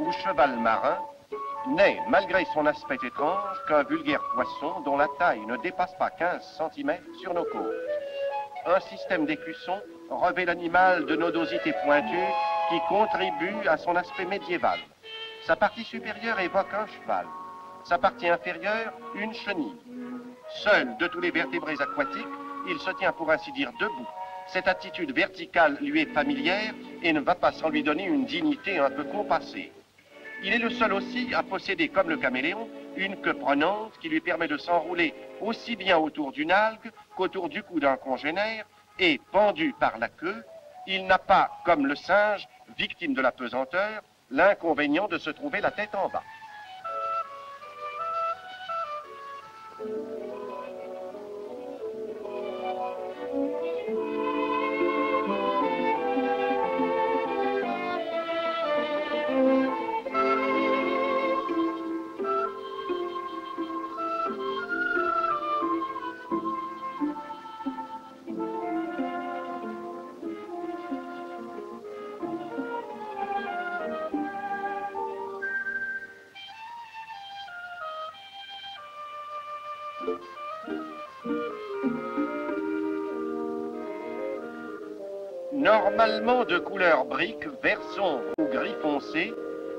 ou cheval marin, n'est, malgré son aspect étrange, qu'un vulgaire poisson dont la taille ne dépasse pas 15 cm sur nos côtes. Un système d'écussons revêt l'animal de nodosité pointue qui contribue à son aspect médiéval. Sa partie supérieure évoque un cheval, sa partie inférieure une chenille. Seul de tous les vertébrés aquatiques, il se tient pour ainsi dire debout. Cette attitude verticale lui est familière et ne va pas sans lui donner une dignité un peu compassée. Il est le seul aussi à posséder, comme le caméléon, une queue prenante qui lui permet de s'enrouler aussi bien autour d'une algue qu'autour du cou d'un congénère, et pendu par la queue, il n'a pas, comme le singe, victime de la pesanteur, l'inconvénient de se trouver la tête en bas. Normalement de couleur brique, vert sombre ou gris foncé,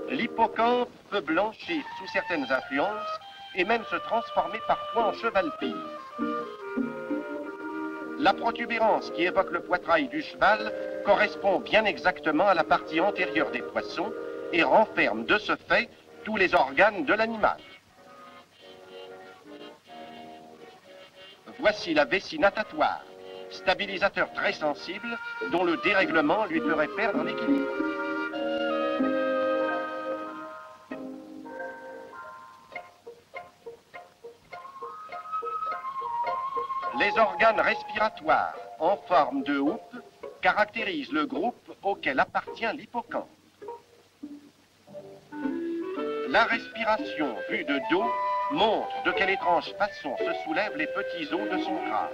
l'hippocampe peut blanchir sous certaines influences et même se transformer parfois en cheval-pie. La protubérance qui évoque le poitrail du cheval correspond bien exactement à la partie antérieure des poissons et renferme de ce fait tous les organes de l'animal. Voici la vessie natatoire, stabilisateur très sensible dont le dérèglement lui ferait perdre l'équilibre. Les organes respiratoires en forme de houppe caractérisent le groupe auquel appartient l'hippocampe. La respiration vue de dos montre de quelle étrange façon se soulèvent les petits os de son crâne.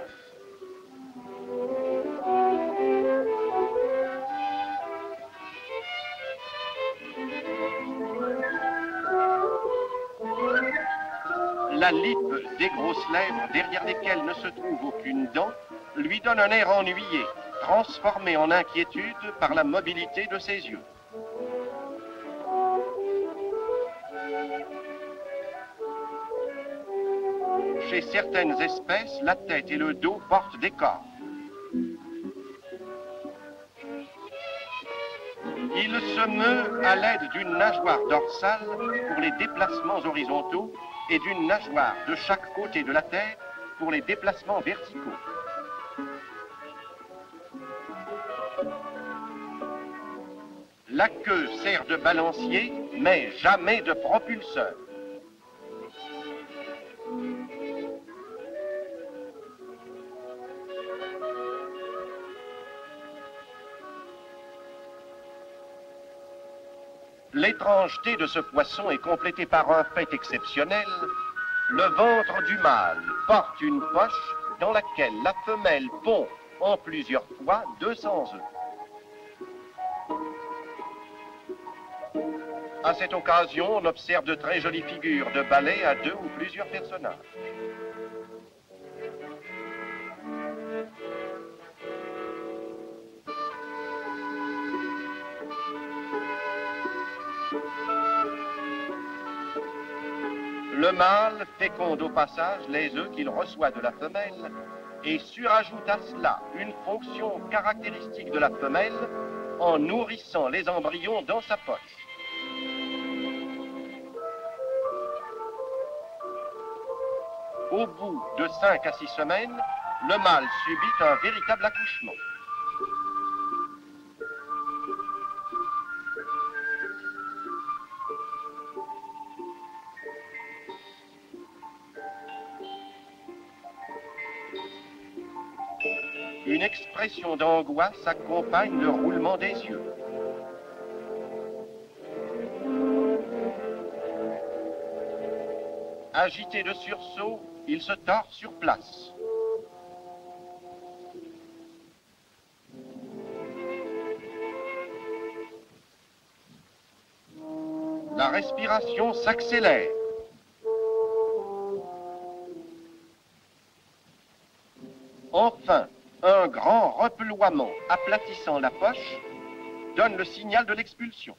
La lippe des grosses lèvres derrière lesquelles ne se trouve aucune dent lui donne un air ennuyé, transformé en inquiétude par la mobilité de ses yeux. Chez certaines espèces, la tête et le dos portent des cornes. Il se meut à l'aide d'une nageoire dorsale pour les déplacements horizontaux et d'une nageoire de chaque côté de la tête pour les déplacements verticaux. La queue sert de balancier, mais jamais de propulseur. L'étrangeté de ce poisson est complétée par un fait exceptionnel. Le ventre du mâle porte une poche dans laquelle la femelle pond en plusieurs fois 200 œufs. À cette occasion, on observe de très jolies figures de ballet à 2 ou plusieurs personnages. Le mâle féconde au passage les œufs qu'il reçoit de la femelle et surajoute à cela une fonction caractéristique de la femelle en nourrissant les embryons dans sa poche. Au bout de 5 à 6 semaines, le mâle subit un véritable accouchement. Une expression d'angoisse accompagne le roulement des yeux. Agité de sursaut, il se tord sur place. La respiration s'accélère. Enfin, un grand reploiement aplatissant la poche donne le signal de l'expulsion.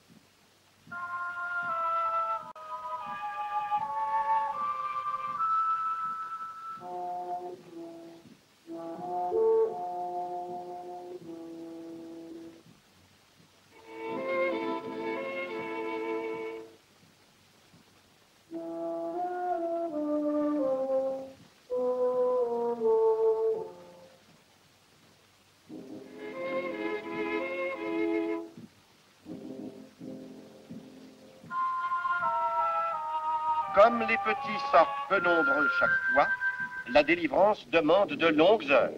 Comme les petits sortent peu nombreux chaque fois, la délivrance demande de longues heures.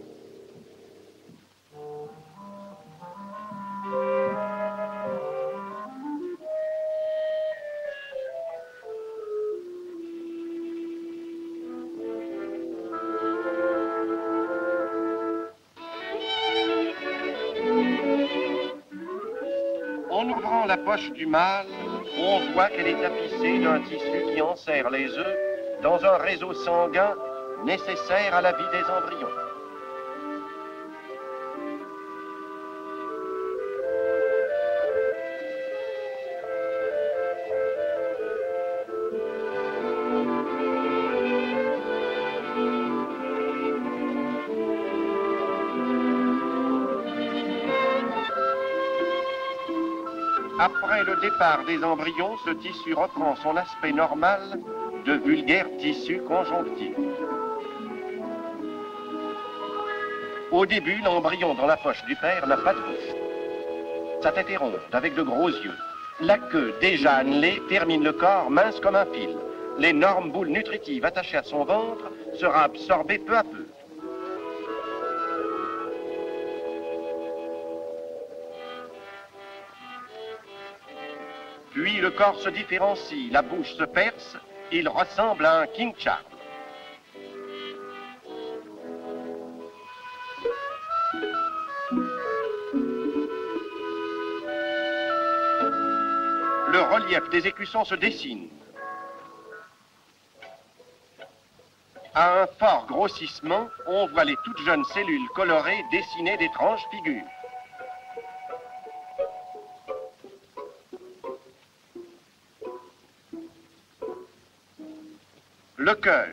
En ouvrant la poche du mâle, on voit qu'elle est tapissée d'un tissu qui enserre les œufs dans un réseau sanguin nécessaire à la vie des embryons. Après le départ des embryons, ce tissu reprend son aspect normal de vulgaire tissu conjonctif. Au début, l'embryon dans la poche du père n'a pas de bouche. Sa tête est ronde, avec de gros yeux. La queue, déjà annelée, termine le corps mince comme un fil. L'énorme boule nutritive attachée à son ventre sera absorbée peu à peu. Puis le corps se différencie, la bouche se perce, il ressemble à un King Charles. Le relief des écussons se dessine. À un fort grossissement, on voit les toutes jeunes cellules colorées dessiner d'étranges figures. Le cœur,